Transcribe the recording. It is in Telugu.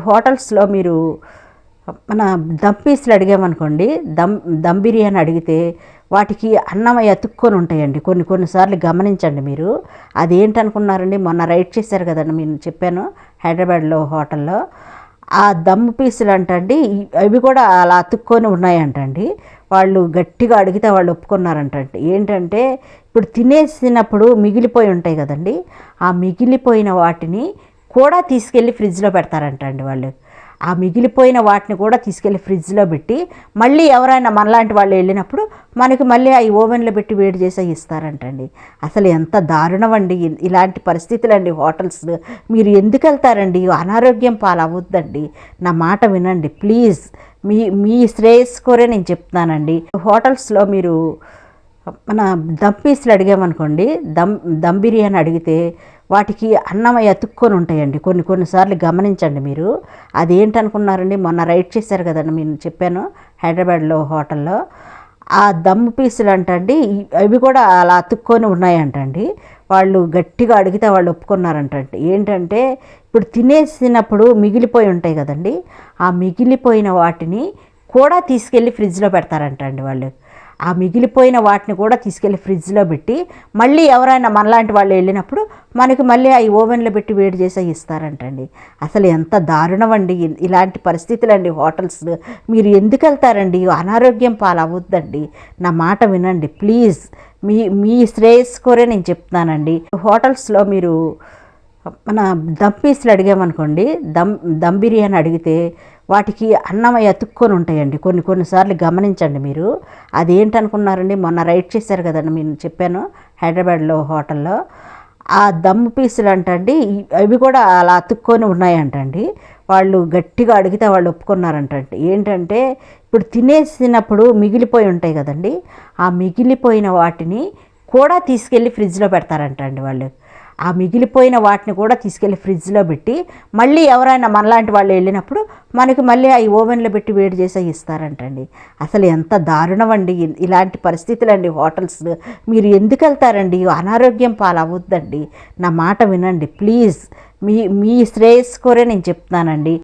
హోటల్స్లో మీరు మన దమ్ పీసులు అడిగామనుకోండి, దమ్ బిర్యానీ అడిగితే వాటికి అన్నం అతుక్కొని ఉంటాయండి. కొన్నిసార్లు గమనించండి మీరు. అదేంటనుకున్నారండి, మొన్న రైడ్ చేశారు కదండి, నేను చెప్పాను హైదరాబాద్లో హోటల్లో. ఆ దమ్ పీసులు అంటండి, అవి కూడా అలా అతుక్కొని ఉన్నాయంటండి. వాళ్ళు గట్టిగా అడిగితే వాళ్ళు ఒప్పుకున్నారంటండి. ఏంటంటే ఇప్పుడు తినేసినప్పుడు మిగిలిపోయి ఉంటాయి కదండి, ఆ మిగిలిపోయిన వాటిని కూడా తీసుకెళ్ళి ఫ్రిడ్జ్లో పెడతారంటండి వాళ్ళు. ఆ మిగిలిపోయిన వాటిని కూడా తీసుకెళ్ళి ఫ్రిడ్జ్లో పెట్టి మళ్ళీ ఎవరైనా మనలాంటి వాళ్ళు వెళ్ళినప్పుడు మనకి మళ్ళీ అవి ఓవెన్లో పెట్టి వేడి చేసి ఇస్తారంటండి. అసలు ఎంత దారుణం అండి ఇలాంటి పరిస్థితులు అండి హోటల్స్. మీరు ఎందుకు వెళ్తారండి? అనారోగ్యం పాలవద్దండి. నా మాట వినండి ప్లీజ్. మీ శ్రేయస్సు కోరే నేను చెప్తున్నానండి. హోటల్స్లో మీరు మన దమ్ పీసులు అడిగామనుకోండి, దమ్ బిర్యానీ అడిగితే వాటికి అన్నం అతుక్కొని ఉంటాయండి. కొన్నిసార్లు గమనించండి మీరు. అదేంటనుకున్నారండి, మొన్న రైడ్ చేశారు కదండి, నేను చెప్పాను హైదరాబాద్లో హోటల్లో. ఆ దమ్ పీసులు అంటండి, అవి కూడా అలా అతుక్కొని ఉన్నాయంటండి. వాళ్ళు గట్టిగా అడిగితే వాళ్ళు ఒప్పుకున్నారంటండి. ఏంటంటే ఇప్పుడు తినేసినప్పుడు మిగిలిపోయి ఉంటాయి కదండి, ఆ మిగిలిపోయిన వాటిని కూడా తీసుకెళ్ళి ఫ్రిడ్జ్లో పెడతారంటండి వాళ్ళు. ఆ మిగిలిపోయిన వాటిని కూడా తీసుకెళ్ళి ఫ్రిడ్జ్లో పెట్టి మళ్ళీ ఎవరైనా మనలాంటి వాళ్ళు వెళ్ళినప్పుడు మనకి మళ్ళీ అవి ఓవెన్లో పెట్టి వేడి చేసి ఇస్తారంటండి. అసలు ఎంత దారుణం అండి ఇలాంటి పరిస్థితులు అండి హోటల్స్. మీరు ఎందుకు వెళ్తారండి? అనారోగ్యం పాలవద్దండి. నా మాట వినండి ప్లీజ్. మీ శ్రేయస్సు కోరే నేను చెప్తున్నానండి. హోటల్స్లో మీరు మన దమ్ పీసులు అడిగామనుకోండి, దమ్ బిర్యానీ అడిగితే వాటికి అన్నం అతుక్కొని ఉంటాయండి. కొన్నిసార్లు గమనించండి మీరు. అదేంటనుకున్నారండి, మొన్న రైడ్ చేశారు కదండి, నేను చెప్పాను హైదరాబాద్లో హోటల్లో. ఆ దమ్ పీసులు అంటండి, అవి కూడా అలా అతుక్కొని ఉన్నాయంటండి. వాళ్ళు గట్టిగా అడిగితే వాళ్ళు ఒప్పుకున్నారంటండి. ఏంటంటే ఇప్పుడు తినేసినప్పుడు మిగిలిపోయి ఉంటాయి కదండి, ఆ మిగిలిపోయిన వాటిని కూడా తీసుకెళ్ళి ఫ్రిడ్జ్లో పెడతారంటండి వాళ్ళు. ఆ మిగిలిపోయిన వాటిని కూడా తీసుకెళ్ళి ఫ్రిడ్జ్లో పెట్టి మళ్ళీ ఎవరైనా మనలాంటి వాళ్ళు వెళ్ళినప్పుడు మనకి మళ్ళీ అవి ఓవెన్లో పెట్టి వేడి చేసి ఇస్తారంటండి. అసలు ఎంత దారుణం అండి ఇలాంటి పరిస్థితులు అండి హోటల్స్. మీరు ఎందుకు వెళ్తారండి? అనారోగ్యం పాలవద్దండి. నా మాట వినండి ప్లీజ్. మీ శ్రేయస్సు కోరే నేను చెప్తున్నానండి.